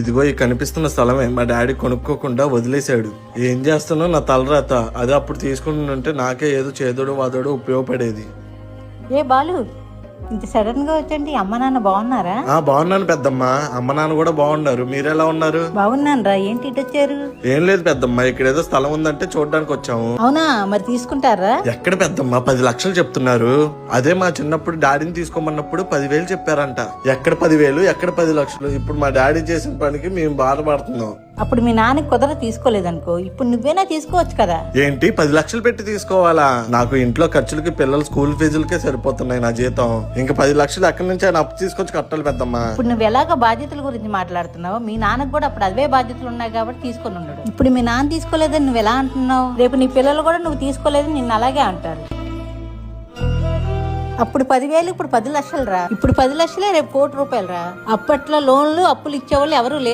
ఇదిగో ఈ కనిపిస్తున్న స్థలమే మా డాడీ కొనుక్కోకుండా వదిలేశాడు. ఏం చేస్తానో నా తలరాత. అదే అప్పుడు తీసుకుని ఉంటే నాకే ఏదో చేదోడు వాదోడు ఉపయోగపడేది. ఏ బాలు, ఇంత సడన్ గా వచ్చండి. అమ్మ నాన్న బాగున్నారా? బాగున్నాను పెద్దమ్మ. అమ్మ నాన్న కూడా బాగున్నారు. మీరెలా ఉన్నారు? బాగున్నాను రా. ఏంటి ఇటు వచ్చారు? ఏం లేదు పెద్దమ్మ, ఇక్కడ ఏదో స్థలం ఉందంటే చూడడానికి వచ్చాము. అవునా, మరి తీసుకుంటారా? ఎక్కడ పెద్దమ్మ, 10 లక్షలు చెప్తున్నారు. అదే మా చిన్నప్పుడు డాడీని తీసుకోమన్నప్పుడు 10,000 చెప్పారంట. ఎక్కడ 10,000, ఎక్కడ 10 లక్షలు? ఇప్పుడు మా డాడీ చేసిన పనికి మేము బాధపడుతున్నాం. అప్పుడు మీ నాన్నకి కుదర తీసుకోలేదనుకో, ఇప్పుడు నువ్వేనా తీసుకోవచ్చు కదా. ఏంటి 10 లక్షలు పెట్టి తీసుకోవాలా? నాకు ఇంట్లో ఖర్చులకి పిల్లల స్కూల్ ఫీజులకే సరిపోతున్నాయి నా జీతం. ఇంకా 10 లక్షలు ఎక్కడి నుంచి ఆయన అప్పు తీసుకొచ్చి కట్టాలి పెద్దమ్మా. ఇప్పుడు నువ్వు ఎలాగ బాధ్యతల గురించి మాట్లాడుతున్నావు? మీ నాన్నకు కూడా అప్పుడు అవే బాధ్యతలు ఉన్నాయి కాబట్టి తీసుకొని ఉన్నాడు. ఇప్పుడు మీ నాన్న తీసుకోలేదని నువ్వు ఎలా అంటున్నావు? రేపు నీ పిల్లలు కూడా నువ్వు తీసుకోలేదని నిన్ను అలాగే అంటారు. అప్పుడు 10,000, ఇప్పుడు 10 లక్షలు రా. ఇప్పుడు 10 లక్షలే, రేపు 1,00,00,000 రా. అప్పట్లో లోన్లు అప్పులు ఇచ్చేవాళ్ళు ఎవరు లేరు.